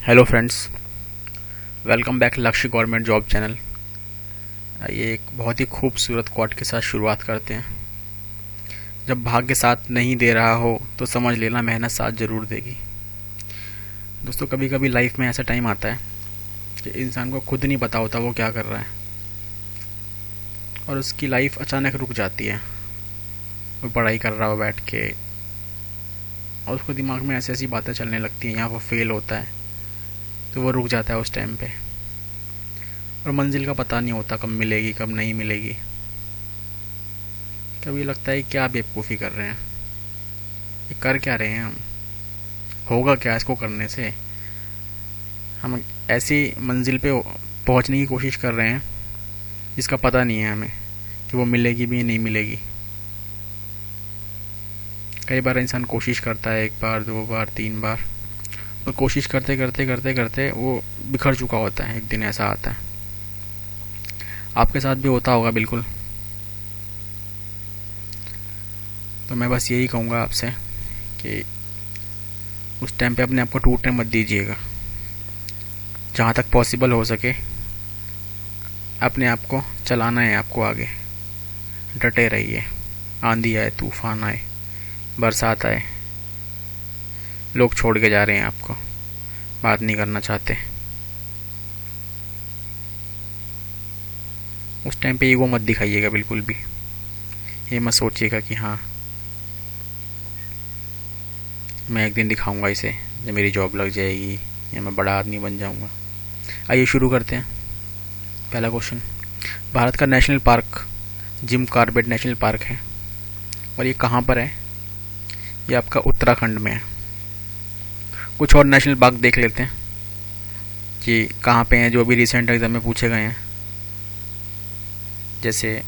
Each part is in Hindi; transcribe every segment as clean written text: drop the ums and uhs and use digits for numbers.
हेलो फ्रेंड्स, वेलकम बैक लक्ष्य गवर्नमेंट जॉब चैनल। ये एक बहुत ही खूबसूरत क्वाट के साथ शुरुआत करते हैं। जब भाग्य साथ नहीं दे रहा हो तो समझ लेना मेहनत साथ ज़रूर देगी। दोस्तों, कभी कभी लाइफ में ऐसा टाइम आता है कि इंसान को खुद नहीं पता होता वो क्या कर रहा है और उसकी लाइफ अचानक रुक जाती है। वो पढ़ाई कर रहा हो बैठ के और उसको दिमाग में ऐसी ऐसी बातें चलने लगती हैं, यहाँ वो फेल होता है तो वो रुक जाता है उस टाइम पे। और मंजिल का पता नहीं होता कब मिलेगी कब नहीं मिलेगी। कभी लगता है क्या बेवकूफ़ी कर रहे हैं, ये कर क्या रहे हैं हम, होगा क्या इसको करने से। हम ऐसी मंजिल पे पहुंचने की कोशिश कर रहे हैं जिसका पता नहीं है हमें कि वो मिलेगी भी नहीं मिलेगी। कई बार इंसान कोशिश करता है, एक बार दो बार तीन बार, और कोशिश करते करते करते करते वो बिखर चुका होता है। एक दिन ऐसा आता है, आपके साथ भी होता होगा बिल्कुल। तो मैं बस यही कहूँगा आपसे कि उस टाइम पे अपने आप को टूटने मत दीजिएगा। जहाँ तक पॉसिबल हो सके अपने आप को चलाना है, आपको आगे डटे रहिए। आंधी आए, तूफान आए, बरसात आए, लोग छोड़ के जा रहे हैं आपको, बात नहीं करना चाहते, उस टाइम पे ईगो मत दिखाइएगा बिल्कुल भी। ये मत सोचिएगा कि हाँ मैं एक दिन दिखाऊंगा इसे जब मेरी जॉब लग जाएगी या मैं बड़ा आदमी बन जाऊंगा। आइए शुरू करते हैं। पहला क्वेश्चन, भारत का national park Jim Corbett national park है और ये कहाँ पर है? ये आपका उत्तराखंड में है। कुछ और नेशनल पार्क देख लेते हैं कि कहाँ पे हैं, जो भी रिसेंट एग्जाम में पूछे गए हैं। जैसे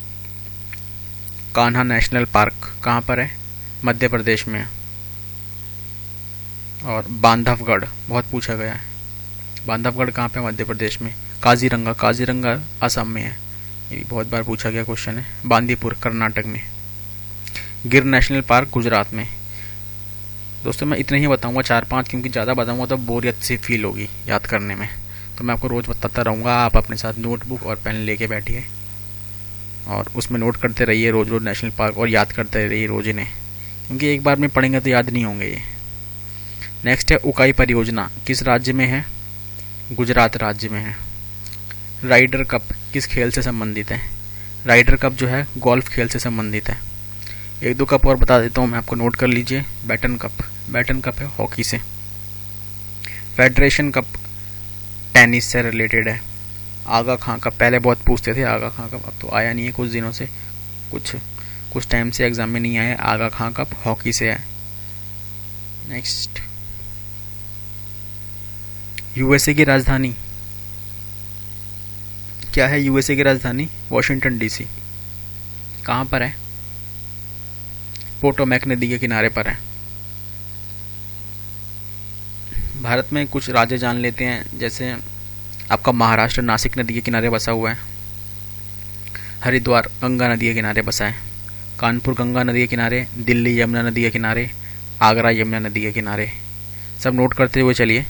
कान्हा नेशनल पार्क कहाँ पर है? मध्य प्रदेश में है। और बांधवगढ़ बहुत पूछा गया है, बांधवगढ़ कहाँ पे? मध्य प्रदेश में। काजीरंगा, काजीरंगा असम में है, ये भी बहुत बार पूछा गया क्वेश्चन है। बांदीपुर कर्नाटक में। गिर नेशनल पार्क गुजरात में। दोस्तों मैं इतने ही बताऊंगा, 4-5, क्योंकि ज़्यादा बताऊंगा तो बोरियत सी फील होगी याद करने में। तो मैं आपको रोज़ बताता रहूँगा, आप अपने साथ नोटबुक और पेन लेके बैठिए और उसमें नोट करते रहिए रोज़ रोज़ नेशनल पार्क, और याद करते रहिए रोज़ इन्हें, क्योंकि एक बार में पढ़ेंगे तो याद नहीं होंगे ये। नेक्स्ट है उकाई परियोजना, किस राज्य में है? गुजरात राज्य में है। राइडर कप किस खेल से संबंधित है? राइडर कप जो है गोल्फ खेल से संबंधित है। एक दो कप और बता देता हूँ मैं आपको, नोट कर लीजिए। बैटन कप, बैटन कप है हॉकी से। फेडरेशन कप टेनिस से रिलेटेड है। आगा खां कप, पहले बहुत पूछते थे आगा खां कप, अब तो आया नहीं है कुछ दिनों से, कुछ टाइम से एग्जाम में नहीं आया। आगा खां कप हॉकी से है। नेक्स्ट, यूएसए की राजधानी क्या है? यूएसए की राजधानी वॉशिंगटन डीसी। कहाँ पर है? पोटोमैक नदी के किनारे पर है। भारत में कुछ राज्य जान लेते हैं, जैसे आपका महाराष्ट्र नासिक नदी के किनारे बसा हुआ है। हरिद्वार गंगा नदी के किनारे बसा है। कानपुर गंगा नदी के किनारे। दिल्ली यमुना नदी के किनारे। आगरा यमुना नदी के किनारे। सब नोट करते हुए चलिए,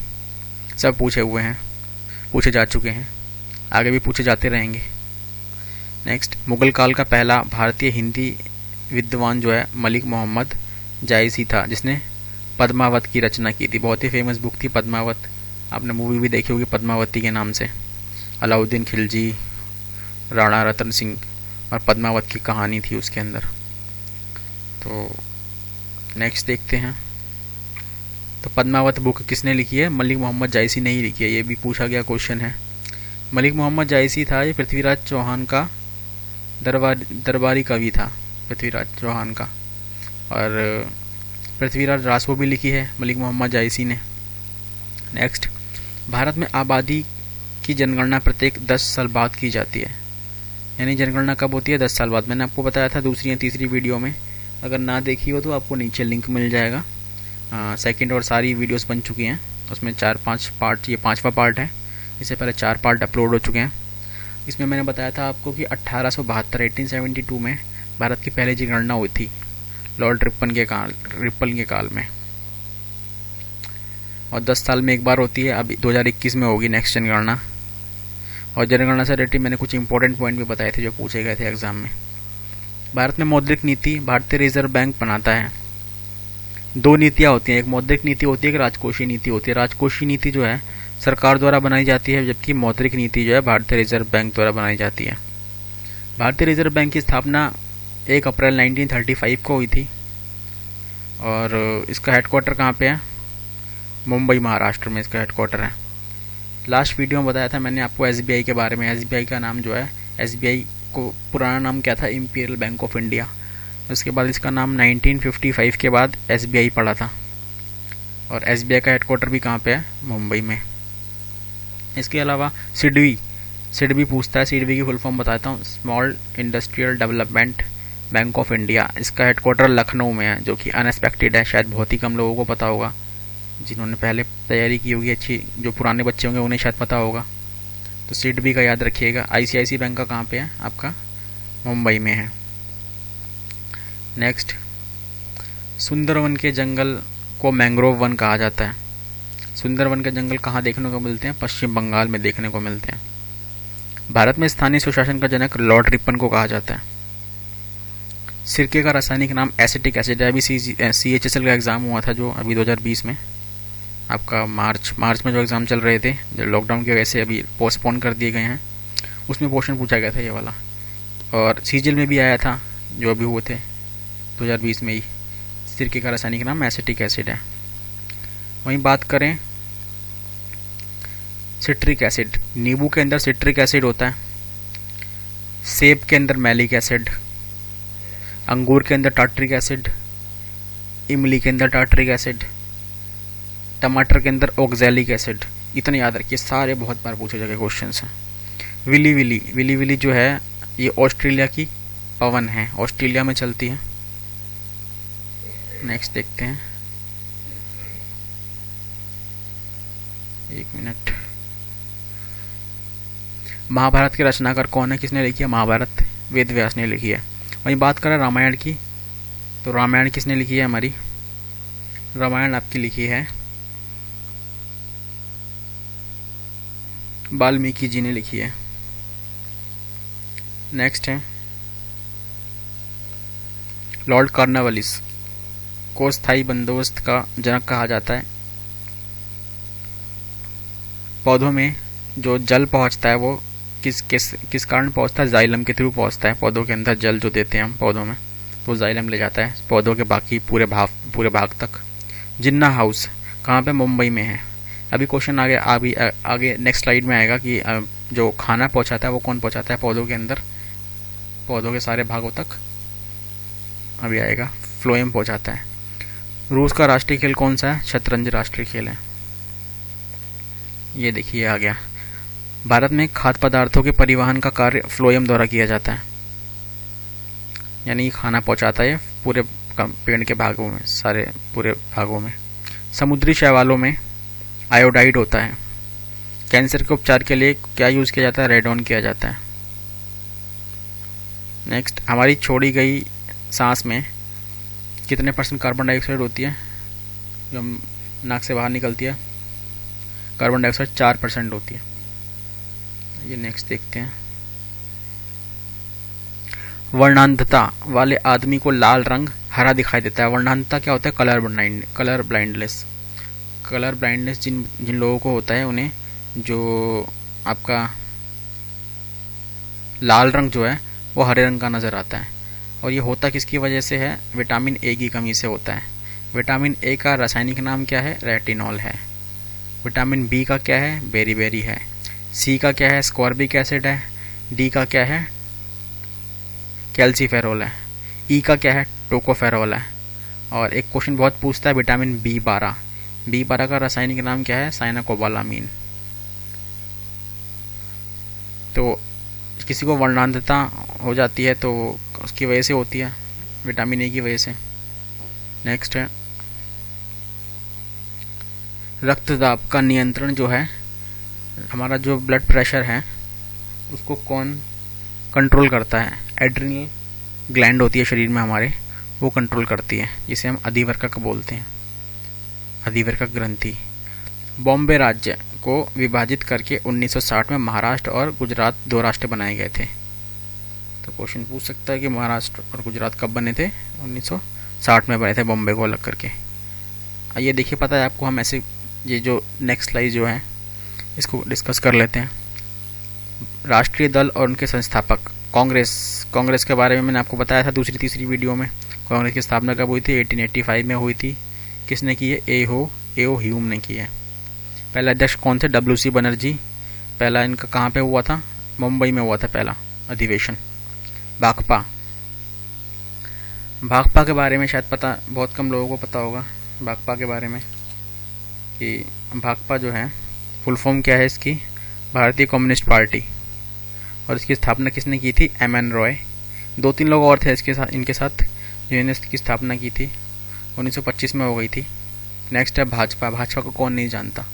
सब पूछे हुए हैं, पूछे जा चुके हैं, आगे भी पूछे जाते रहेंगे। नेक्स्ट, मुगल काल का पहला भारतीय हिंदी विद्वान जो है मलिक मोहम्मद जायसी था, जिसने पद्मावत की रचना की थी। बहुत ही फेमस बुक थी पद्मावत, आपने मूवी भी देखी होगी पद्मावती के नाम से। अलाउद्दीन खिलजी, राणा रतन सिंह और पद्मावत की कहानी थी उसके अंदर। तो नेक्स्ट देखते हैं, तो पद्मावत बुक किसने लिखी है? मलिक मोहम्मद जायसी ने ही लिखी है, ये भी पूछा गया क्वेश्चन है। मलिक मोहम्मद जायसी था ये पृथ्वीराज चौहान का दरबारी कवि था, पृथ्वीराज चौहान का। और पृथ्वीराज रासो भी लिखी है मलिक मोहम्मद जायसी ने। नेक्स्ट, भारत में आबादी की जनगणना प्रत्येक 10 साल बाद की जाती है। यानी जनगणना कब होती है? 10 साल बाद। मैंने आपको बताया था दूसरी या तीसरी वीडियो में, अगर ना देखी हो तो आपको नीचे लिंक मिल जाएगा। सेकंड और सारी वीडियोस बन चुकी हैं, उसमें 4-5 पार्ट, ये 5वां पार्ट है। इससे पहले 4 पार्ट अपलोड हो चुके हैं। इसमें मैंने बताया था आपको कि 1872 में भारत की पहली जनगणना हुई थी लॉर्ड रिपन के काल में। और 10 साल में एक बार होती है। अभी 2021 में होगी नेक्स्ट जनगणना। और जनगणना से रिलेटेड मैंने कुछ इंपॉर्टेंट पॉइंट भी बताए थे जो पूछे गए थे एग्जाम में। भारत में मौद्रिक नीति भारतीय रिजर्व बैंक बनाता है। 2 नीतियाँ होती हैं, एक मौद्रिक नीति होती है, एक राजकोषीय नीति होती है। राजकोषीय नीति जो है सरकार द्वारा बनाई जाती है, जबकि मौद्रिक नीति जो है भारतीय रिजर्व बैंक द्वारा बनाई जाती है। भारतीय रिजर्व बैंक की स्थापना 1 अप्रैल 1935 को हुई थी और इसका हेडक्वार्टर कहाँ पे है? मुंबई महाराष्ट्र में इसका हेडक्वार्टर है। लास्ट वीडियो में बताया था मैंने आपको एसबीआई के बारे में। एसबीआई का नाम जो है, एसबीआई को पुराना नाम क्या था? Imperial bank of India. उसके बाद इसका नाम 1955 के बाद एसबीआई पड़ा था और एसबीआई का हेडक्वार्टर भी कहाँ पे है? मुंबई में। इसके अलावा सिडबी पूछता है। सिडबी की फुल फॉर्म बताता हूँ, small industrial development bank of India. इसका हेडक्वार्टर लखनऊ में है, जो कि अनएक्सपेक्टेड है। शायद बहुत ही कम लोगों को पता होगा, जिन्होंने पहले तैयारी की होगी अच्छी, जो पुराने बच्चे होंगे उन्हें शायद पता होगा। तो सिडबी का याद रखिएगा। आईसीआईसी बैंक का कहाँ पे है? आपका मुंबई में है। नेक्स्ट, सुंदरवन के जंगल को मैंग्रोव वन कहा जाता है। सुंदरवन के जंगल कहाँ देखने को मिलते हैं? पश्चिम बंगाल में देखने को मिलते हैं। भारत में स्थानीय सुशासन का जनक लॉर्ड रिपन को कहा जाता है। सिरके का रासायनिक नाम एसिटिक एसिड है। अभी CHSL का एग्जाम हुआ था जो अभी 2020 में, आपका मार्च में जो एग्जाम चल रहे थे, जो लॉकडाउन की वजह से अभी पोस्टपोन कर दिए गए हैं, उसमें क्वेश्चन पूछा गया था ये वाला। और CGL में भी आया था जो अभी हुए थे 2020 में ही। सिरके का रासायनिक नाम एसिटिक एसिड है। वहीं बात करें सिट्रिक एसिड, नींबू के अंदर सिट्रिक एसिड होता है, सेब के अंदर मैलिक एसिड, अंगूर के अंदर टार्ट्रिक एसिड, इमली के अंदर टार्ट्रिक एसिड, टमाटर के अंदर ऑक्सैलिक एसिड। इतने याद रखिए, सारे बहुत बार पूछे जाके क्वेश्चन हैं। विली विली जो है ये ऑस्ट्रेलिया की पवन है, ऑस्ट्रेलिया में चलती है। नेक्स्ट देखते हैं, 1 मिनट। महाभारत के रचनाकार कौन है? किसने लिखी है महाभारत? वेद व्यास ने लिखी है। वहीं बात करें रामायण की, तो रामायण किसने लिखी है? हमारी रामायण आपकी लिखी है वाल्मीकि जी ने लिखी है। नेक्स्ट है, लॉर्ड कॉर्नवालिस को स्थायी बंदोबस्त का जनक कहा जाता है। पौधों में जो जल पहुंचता है वो किस कारण पहुंचता है? जाइलम के थ्रू पहुंचता है। पौधों के अंदर जल जो देते हैं हम पौधों में, तो जाइलम ले जाता है पौधों के बाकी पूरे भाग तक। जिन्ना हाउस कहाँ पे? मुंबई में है। अभी क्वेश्चन आगे नेक्स्ट स्लाइड में आएगा कि जो खाना पहुंचाता है वो कौन पहुंचाता है पौधों के अंदर, पौधों के सारे भागों तक अभी आएगा। फ्लोएम पहुंचाता है। रूस का राष्ट्रीय खेल कौन सा है? शतरंज राष्ट्रीय खेल है। ये देखिए आ गया। भारत में खाद्य पदार्थों के परिवहन का कार्य फ्लोएम द्वारा किया जाता है, यानी खाना पहुंचाता है पूरे पेड़ के भागों में, सारे पूरे भागों में। समुद्री शैवालों में आयोडाइड होता है। कैंसर के उपचार के लिए क्या यूज किया जाता है? रेडोन किया जाता है। नेक्स्ट, हमारी छोड़ी गई सांस में कितने % कार्बन डाइऑक्साइड होती है? जो हम नाक से बाहर निकलती है, कार्बन डाइऑक्साइड 4% होती है। ये नेक्स्ट देखते हैं। वर्णांधता वाले आदमी को लाल रंग हरा दिखाई देता है। वर्णांधता क्या होता है? कलर ब्लाइंडनेस जिन लोगों को होता है उन्हें जो आपका लाल रंग जो है वो हरे रंग का नजर आता है। और ये होता किसकी वजह से है? विटामिन ए की कमी से होता है। विटामिन ए का रासायनिक नाम क्या है? रेटिनॉल है। विटामिन बी का क्या है? बेरीबेरी है। सी का क्या है? स्कॉर्बिक एसिड है। डी का क्या है? कैल्सीफेरोल है। ई का क्या है? टोकोफेरोल है। और एक क्वेश्चन बहुत पूछता है, विटामिन B12 का रासायनिक नाम क्या है? साइनाकोबालामीन। तो किसी को वर्णांधता हो जाती है तो उसकी वजह से होती है, विटामिन ए की वजह से। नेक्स्ट है, रक्तदाब का नियंत्रण जो है, हमारा जो ब्लड प्रेशर है उसको कौन कंट्रोल करता है? एड्रिनल ग्लैंड होती है शरीर में हमारे, वो कंट्रोल करती है, जिसे हम अधिवर्कक बोलते हैं, अधिवर्कक ग्रंथि। बॉम्बे राज्य को विभाजित करके 1960 में महाराष्ट्र और गुजरात दो राष्ट्र बनाए गए थे। तो क्वेश्चन पूछ सकता है कि महाराष्ट्र और गुजरात कब बने थे? 1960 में बने थे, बॉम्बे को अलग करके। ये देखिए, पता है आपको, हम ऐसे ये जो नेक्स्ट स्लाइड जो है इसको डिस्कस कर लेते हैं। राष्ट्रीय दल और उनके संस्थापक। कांग्रेस के बारे में मैंने आपको बताया था दूसरी तीसरी वीडियो में। कांग्रेस की स्थापना कब हुई थी? 1885 में हुई थी। किसने की है? ए.ओ. ह्यूम ने की है। पहला अध्यक्ष कौन थे? W.C. बनर्जी। पहला इनका कहाँ पे हुआ था? मुंबई में हुआ था पहला अधिवेशन। भाकपा के बारे में शायद पता, बहुत कम लोगों को पता होगा भाकपा के बारे में, कि भाकपा जो है फुल फॉर्म क्या है इसकी? भारतीय कम्युनिस्ट पार्टी। और इसकी स्थापना किसने की थी? M.N. रॉय। 2-3 लोग और थे इनके साथ जिन्होंने इसकी स्थापना की थी। 1925 में हो गई थी। नेक्स्ट है भाजपा। भाजपा को कौन नहीं जानता?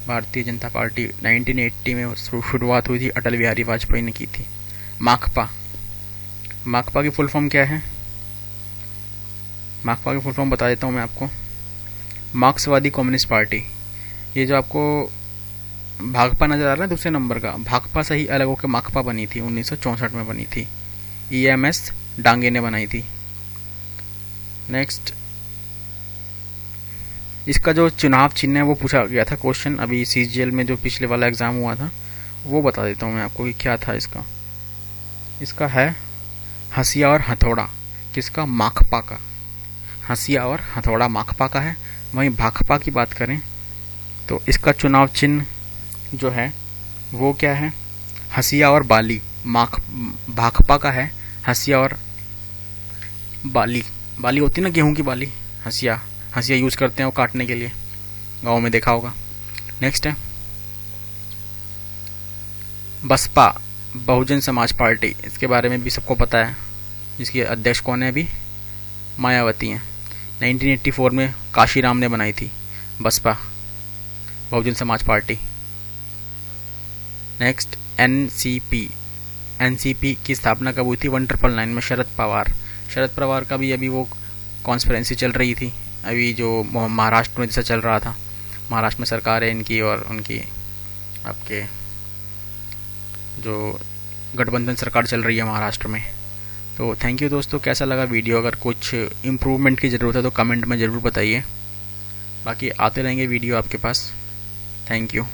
भारतीय जनता पार्टी 1980 में शुरुआत हुई थी, अटल बिहारी वाजपेयी ने की थी। माकपा की फुल फॉर्म क्या है? माकपा की फुल फॉर्म बता देता हूँ मैं आपको। मार्क्सवादी कम्युनिस्ट पार्टी। ये जो आपको भाकपा नजर आ रहा है दूसरे नंबर का, भाकपा से ही अलग होकर माकपा बनी थी, 1964 में बनी थी। EMS डांगे ने बनाई थी। नेक्स्ट, इसका जो चुनाव चिन्ह है वो पूछा गया था क्वेश्चन अभी CGL में, जो पिछले वाला एग्जाम हुआ था, वो बता देता हूँ मैं आपको कि क्या था इसका। इसका है हंसिया और हथौड़ा। किसका? माकपा का। हंसिया और हथौड़ा माकपा का है। वहीं भाकपा की बात करें तो इसका चुनाव चिन्ह जो है वो क्या है? हंसिया और बाली। भाकपा का है हंसिया और बाली। बाली होती ना, गेहूं की बाली। हंसिया यूज करते हैं वो काटने के लिए, गाँव में देखा होगा। नेक्स्ट है बसपा, बहुजन समाज पार्टी। इसके बारे में भी सबको पता है। इसके अध्यक्ष कौन है? अभी मायावती हैं। 1984 में काशीराम ने बनाई थी Baspa, Bahujan Samaj party. Next NCP की स्थापना कब हुई थी? 1999 में शरद पवार का भी अभी वो कॉन्स्पिरेंसी चल रही थी, अभी जो महाराष्ट्र में जैसा चल रहा था। महाराष्ट्र में सरकार है इनकी और उनकी आपके जो गठबंधन सरकार चल रही है महाराष्ट्र में। तो थैंक यू दोस्तों, कैसा लगा वीडियो? अगर कुछ इम्प्रूवमेंट की ज़रूरत है तो कमेंट में ज़रूर बताइए। बाकी आते रहेंगे वीडियो आपके पास। Thank you.